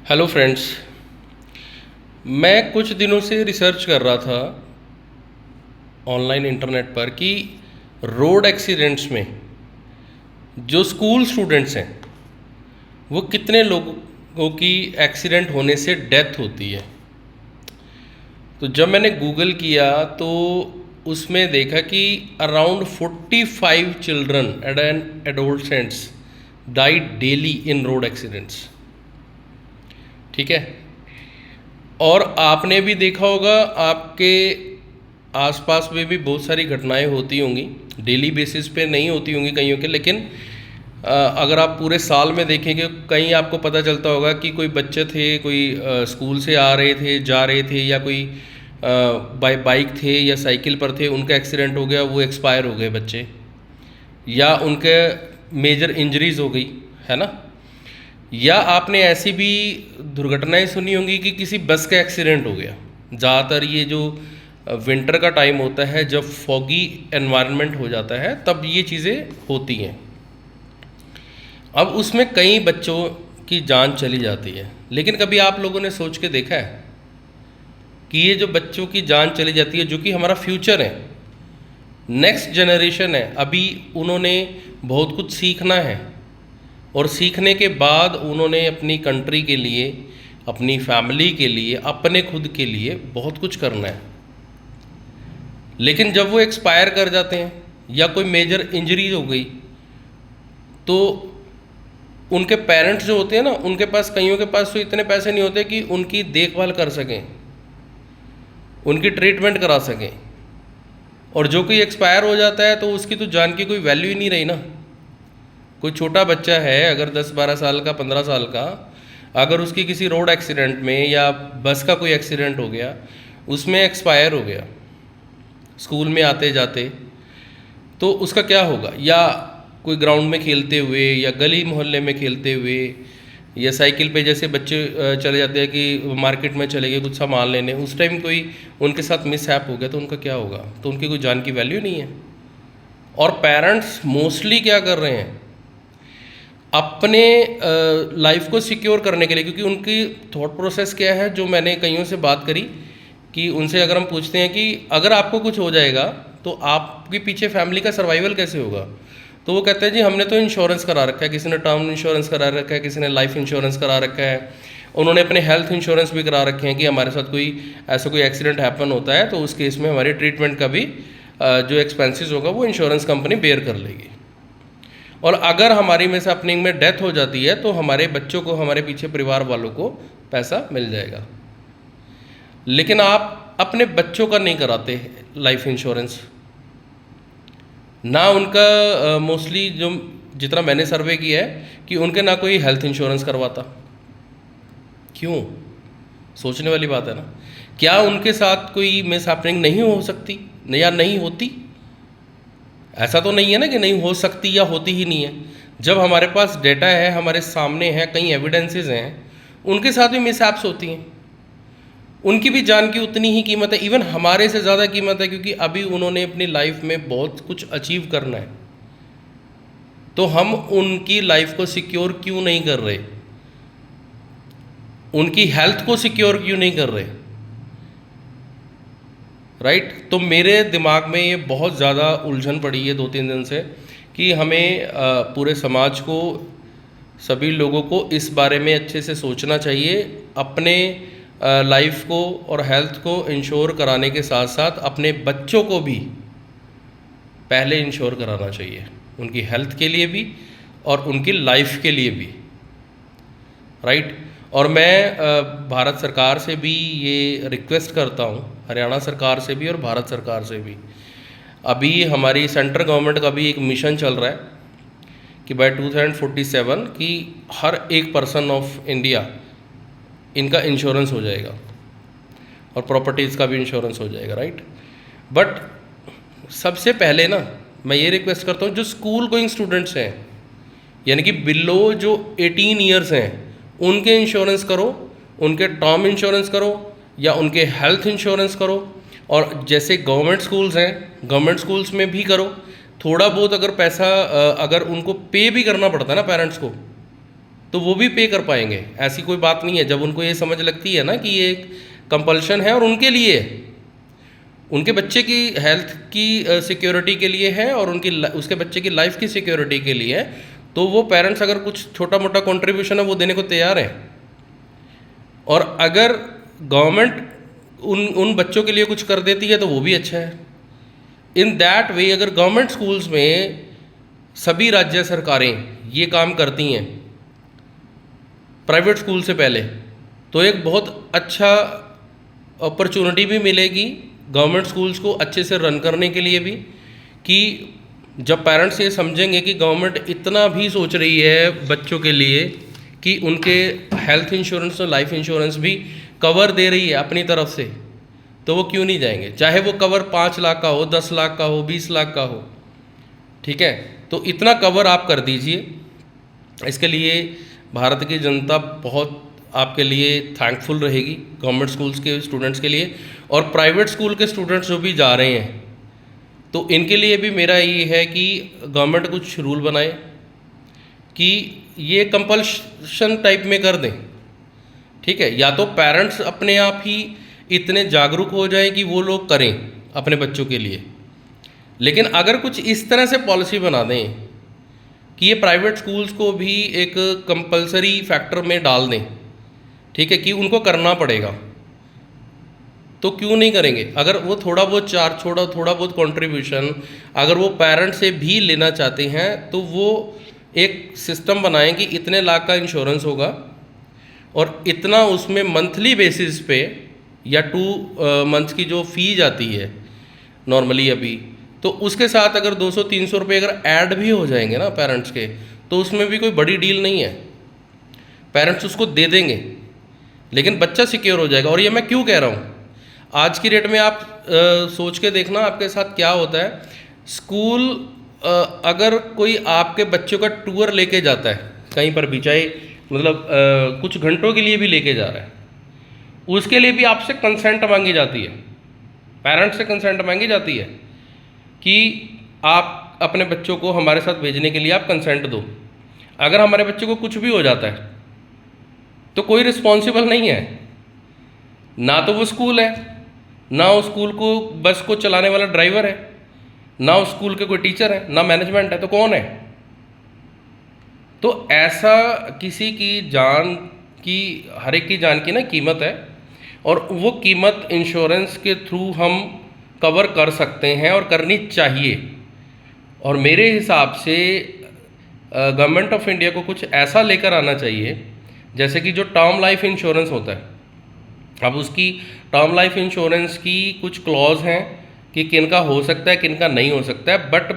Hello friends. मैं कुछ दिनों से रिसर्च कर रहा था ऑनलाइन इंटरनेट पर कि रोड एक्सीडेंट्स में जो स्कूल स्टूडेंट्स हैं वो कितने लोगों की एक्सीडेंट होने से डेथ होती है। तो जब मैंने गूगल किया तो उसमें देखा कि around 45 children and adolescents died daily in road accidents. ठीक है। और आपने भी देखा होगा, आपके आसपास में भी बहुत सारी घटनाएं होती होंगी, डेली बेसिस पे नहीं होती होंगी कईयों के, लेकिन अगर आप पूरे साल में देखेंगे कहीं आपको पता चलता होगा कि कोई बच्चे थे, कोई स्कूल से आ रहे थे, जा रहे थे, या कोई बाइक थे या साइकिल पर थे, उनका एक्सीडेंट हो गया, वो एक्सपायर हो गए बच्चे, या उनके मेजर इंजरीज हो गई, है ना। या आपने ऐसी भी दुर्घटनाएं सुनी होंगी कि किसी बस का एक्सीडेंट हो गया। ज़्यादातर ये जो विंटर का टाइम होता है, जब फॉगी एनवायरनमेंट हो जाता है, तब ये चीज़ें होती हैं। अब उसमें कई बच्चों की जान चली जाती है, लेकिन कभी आप लोगों ने सोच के देखा है कि ये जो बच्चों की जान चली जाती है, जो कि हमारा फ्यूचर है, नेक्स्ट जनरेशन है, अभी उन्होंने बहुत कुछ सीखना है, और सीखने के बाद उन्होंने अपनी कंट्री के लिए, अपनी फैमिली के लिए, अपने खुद के लिए बहुत कुछ करना है। लेकिन जब वो एक्सपायर कर जाते हैं या कोई मेजर इंजरी हो गई, तो उनके पेरेंट्स जो होते हैं ना, उनके पास, कईयों के पास तो इतने पैसे नहीं होते कि उनकी देखभाल कर सकें, उनकी ट्रीटमेंट करा सकें। और जो कोई एक्सपायर हो जाता है तो उसकी तो जान की कोई वैल्यू ही नहीं रही ना। कोई छोटा बच्चा है, अगर 10-12 साल का, 15 साल का, अगर उसकी किसी रोड एक्सीडेंट में या बस का कोई एक्सीडेंट हो गया, उसमें एक्सपायर हो गया स्कूल में आते जाते, तो उसका क्या होगा। या कोई ग्राउंड में खेलते हुए, या गली मोहल्ले में खेलते हुए, या साइकिल पे जैसे बच्चे चले जाते हैं कि मार्केट में चले गए कुछ सामान लेने, उस टाइम कोई उनके साथ मिसहैप हो गया तो उनका क्या होगा। तो उनकी कोई जान की वैल्यू नहीं है। और पेरेंट्स मोस्टली क्या कर रहे हैं, अपने लाइफ को सिक्योर करने के लिए, क्योंकि उनकी थॉट प्रोसेस क्या है, जो मैंने कईयों से बात करी कि उनसे अगर हम पूछते हैं कि अगर आपको कुछ हो जाएगा तो आपके पीछे फैमिली का सर्वाइवल कैसे होगा, तो वो कहते हैं जी हमने तो इंश्योरेंस करा रखा है, किसी ने टर्म इंश्योरेंस करा रखा है, किसी ने लाइफ इंश्योरेंस करा रखा है, उन्होंने अपने हेल्थ इंश्योरेंस भी करा रखे हैं कि हमारे साथ कोई ऐसा कोई एक्सीडेंट हैपन होता है तो उस केस में हमारी ट्रीटमेंट का भी जो एक्सपेंसेस होगा वो इंश्योरेंस कंपनी बेयर कर लेगी। और अगर हमारी मिस हैपनिंग में डेथ हो जाती है तो हमारे बच्चों को, हमारे पीछे परिवार वालों को पैसा मिल जाएगा। लेकिन आप अपने बच्चों का नहीं कराते लाइफ इंश्योरेंस ना, उनका मोस्टली जो जितना मैंने सर्वे किया है कि उनके ना कोई हेल्थ इंश्योरेंस करवाता। क्यों? सोचने वाली बात है ना। क्या उनके साथ कोई मिस हैपनिंग नहीं हो सकती या नहीं होती? ऐसा तो नहीं है ना कि नहीं हो सकती या होती ही नहीं है। जब हमारे पास डेटा है, हमारे सामने है, कई एविडेंसेस हैं, उनके साथ भी मिसहैप्स होती हैं। उनकी भी जान की उतनी ही कीमत है, इवन हमारे से ज़्यादा कीमत है, क्योंकि अभी उन्होंने अपनी लाइफ में बहुत कुछ अचीव करना है। तो हम उनकी लाइफ को सिक्योर क्यों नहीं कर रहे, उनकी हेल्थ को सिक्योर क्यों नहीं कर रहे, राइट। तो मेरे दिमाग में ये बहुत ज़्यादा उलझन पड़ी है 2-3 दिन से कि हमें पूरे समाज को, सभी लोगों को इस बारे में अच्छे से सोचना चाहिए। अपने लाइफ को और हेल्थ को इंश्योर कराने के साथ साथ अपने बच्चों को भी पहले इंश्योर कराना चाहिए, उनकी हेल्थ के लिए भी और उनकी लाइफ के लिए भी, राइट। और मैं भारत सरकार से भी ये रिक्वेस्ट करता हूँ, हरियाणा सरकार से भी और भारत सरकार से भी। अभी हमारी सेंट्रल गवर्नमेंट का भी एक मिशन चल रहा है कि बाय 2047 कि हर एक पर्सन ऑफ इंडिया इनका इंश्योरेंस हो जाएगा, और प्रॉपर्टीज़ का भी इंश्योरेंस हो जाएगा, राइट। बट सबसे पहले ना मैं ये रिक्वेस्ट करता हूँ, जो स्कूल गोइंग स्टूडेंट्स हैं, यानी कि बिलो जो 18 ईयर्स हैं, उनके इंश्योरेंस करो, उनके टर्म इंश्योरेंस करो, या उनके हेल्थ इंश्योरेंस करो। और जैसे गवर्नमेंट स्कूल्स हैं, गवर्नमेंट स्कूल्स में भी करो। थोड़ा बहुत अगर पैसा अगर उनको पे भी करना पड़ता है ना पेरेंट्स को, तो तो वो भी पे कर पाएंगे। ऐसी कोई बात नहीं है। जब उनको ये समझ लगती है ना कि ये एक कंपल्शन है और उनके लिए है, उनके बच्चे की हेल्थ की सिक्योरिटी के लिए है और उसके बच्चे की लाइफ की सिक्योरिटी के लिए है, तो वो पेरेंट्स अगर कुछ छोटा मोटा कंट्रीब्यूशन है वो देने को तैयार हैं। और अगर गवर्नमेंट उन बच्चों के लिए कुछ कर देती है तो वो भी अच्छा है। इन दैट वे अगर गवर्नमेंट स्कूल्स में सभी राज्य सरकारें ये काम करती हैं प्राइवेट स्कूल से पहले, तो एक बहुत अच्छा अपॉर्चुनिटी भी मिलेगी गवर्नमेंट स्कूल्स को अच्छे से रन करने के लिए भी, कि जब पेरेंट्स ये समझेंगे कि गवर्नमेंट इतना भी सोच रही है बच्चों के लिए कि उनके हेल्थ इंश्योरेंस और लाइफ इंश्योरेंस भी कवर दे रही है अपनी तरफ से, तो वो क्यों नहीं जाएंगे, चाहे वो कवर 5 लाख का हो, 10 लाख का हो, 20 लाख का हो। ठीक है, तो इतना कवर आप कर दीजिए। इसके लिए भारत की जनता बहुत आपके लिए थैंकफुल रहेगी, गवर्नमेंट स्कूल्स के स्टूडेंट्स के लिए। और प्राइवेट स्कूल के स्टूडेंट्स जो भी जा रहे हैं, तो इनके लिए भी मेरा ये है कि गवर्नमेंट कुछ रूल बनाए कि ये कंपल्शन टाइप में कर दें। ठीक है, या तो पेरेंट्स अपने आप ही इतने जागरूक हो जाएं कि वो लोग करें अपने बच्चों के लिए, लेकिन अगर कुछ इस तरह से पॉलिसी बना दें कि ये प्राइवेट स्कूल्स को भी एक कंपलसरी फैक्टर में डाल दें, ठीक है, कि उनको करना पड़ेगा, तो क्यों नहीं करेंगे। अगर वो थोड़ा बहुत चार्ज थोड़ा बहुत कंट्रीब्यूशन अगर वो पेरेंट से भी लेना चाहते हैं, तो वो एक सिस्टम बनाएं कि इतने लाख का इंश्योरेंस होगा और इतना उसमें मंथली बेसिस पे या 2 मंथ्स की जो फी जाती है नॉर्मली अभी, तो उसके साथ अगर 200-300 रुपये अगर ऐड भी हो जाएंगे ना पेरेंट्स के, तो उसमें भी कोई बड़ी डील नहीं है, पेरेंट्स उसको दे देंगे, लेकिन बच्चा सिक्योर हो जाएगा। और ये मैं क्यों कह रहा हूँ, आज की डेट में आप सोच के देखना आपके साथ क्या होता है। स्कूल अगर कोई आपके बच्चों का टूर लेके जाता है कहीं पर भी, चाहे मतलब कुछ घंटों के लिए भी लेके जा रहा है, उसके लिए भी आपसे कंसेंट मांगी जाती है, पेरेंट्स से कंसेंट मांगी जाती है कि आप अपने बच्चों को हमारे साथ भेजने के लिए आप कंसेंट दो। अगर हमारे बच्चे को कुछ भी हो जाता है तो कोई रिस्पॉन्सिबल नहीं है, ना तो वो स्कूल है, ना उस स्कूल को बस को चलाने वाला ड्राइवर है, ना उस स्कूल के कोई टीचर है, ना मैनेजमेंट है, तो कौन है। तो ऐसा किसी की जान की, हर एक की जान की ना कीमत है, और वो कीमत इंश्योरेंस के थ्रू हम कवर कर सकते हैं और करनी चाहिए। और मेरे हिसाब से गवर्नमेंट ऑफ इंडिया को कुछ ऐसा लेकर आना चाहिए, जैसे कि जो टर्म लाइफ इंश्योरेंस होता है, अब उसकी टर्म लाइफ इंश्योरेंस की कुछ क्लॉज हैं कि किनका हो सकता है किनका नहीं हो सकता है, बट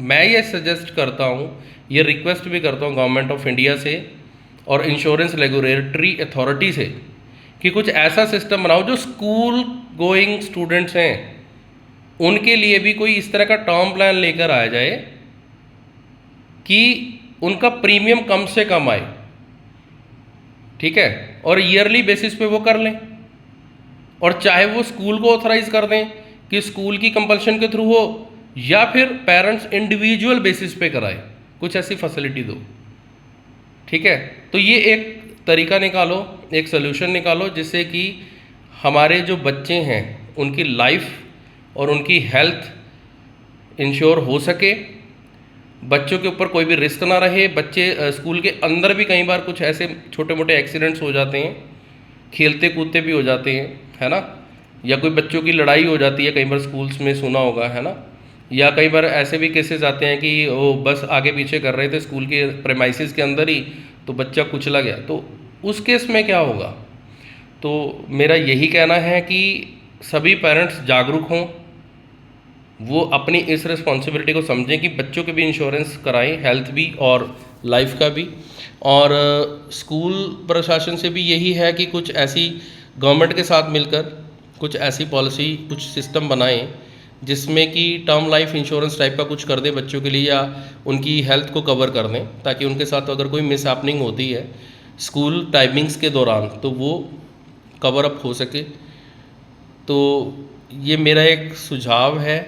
मैं ये सजेस्ट करता हूँ, ये रिक्वेस्ट भी करता हूँ गवर्नमेंट ऑफ इंडिया से और इंश्योरेंस रेगुलेटरी अथॉरिटी से कि कुछ ऐसा सिस्टम बनाओ जो स्कूल गोइंग स्टूडेंट्स हैं उनके लिए भी कोई इस तरह का टर्म प्लान लेकर आया जाए कि उनका प्रीमियम कम से कम आए। ठीक है, और ईयरली बेसिस पे वो कर लें, और चाहे वो स्कूल को ऑथराइज कर दें कि स्कूल की कंपल्शन के थ्रू हो, या फिर पेरेंट्स इंडिविजुअल बेसिस पे कराए, कुछ ऐसी फैसिलिटी दो। ठीक है, तो ये एक तरीका निकालो, एक सोल्यूशन निकालो जिससे कि हमारे जो बच्चे हैं उनकी लाइफ और उनकी हेल्थ इंश्योर हो सके, बच्चों के ऊपर कोई भी रिस्क ना रहे। बच्चे स्कूल के अंदर भी कई बार कुछ ऐसे छोटे मोटे एक्सीडेंट्स हो जाते हैं, खेलते कूदते भी हो जाते हैं, है ना, या कोई बच्चों की लड़ाई हो जाती है, कई बार स्कूल्स में सुना होगा, है ना, या कई बार ऐसे भी केसेस आते हैं कि वो बस आगे पीछे कर रहे थे स्कूल के प्रेमाइसिस के अंदर ही, तो बच्चा कुचला गया, तो उस केस में क्या होगा। तो मेरा यही कहना है कि सभी पेरेंट्स जागरूक हों, वो अपनी इस रिस्पॉन्सिबिलिटी को समझें कि बच्चों के भी इंश्योरेंस कराएं, हेल्थ भी और लाइफ का भी। और स्कूल प्रशासन से भी यही है कि कुछ ऐसी गवर्नमेंट के साथ मिलकर कुछ ऐसी पॉलिसी, कुछ सिस्टम बनाएं जिसमें कि टर्म लाइफ इंश्योरेंस टाइप का कुछ कर दें बच्चों के लिए, या उनकी हेल्थ को कवर कर दें, ताकि उनके साथ अगर कोई मिस हैपनिंग होती है स्कूल टाइमिंग्स के दौरान तो वो कवर अप हो सके। तो ये मेरा एक सुझाव है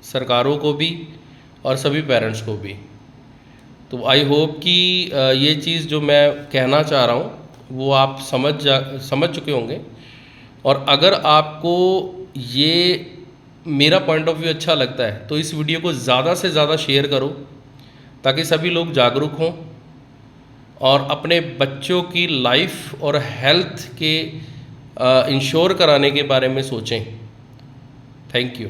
सरकारों को भी और सभी पेरेंट्स को भी। तो आई होप कि ये चीज़ जो मैं कहना चाह रहा हूँ वो आप समझ चुके होंगे। और अगर आपको ये मेरा पॉइंट ऑफ व्यू अच्छा लगता है तो इस वीडियो को ज़्यादा से ज़्यादा शेयर करो, ताकि सभी लोग जागरूक हों और अपने बच्चों की लाइफ और हेल्थ के इंश्योर कराने के बारे में सोचें। Thank you.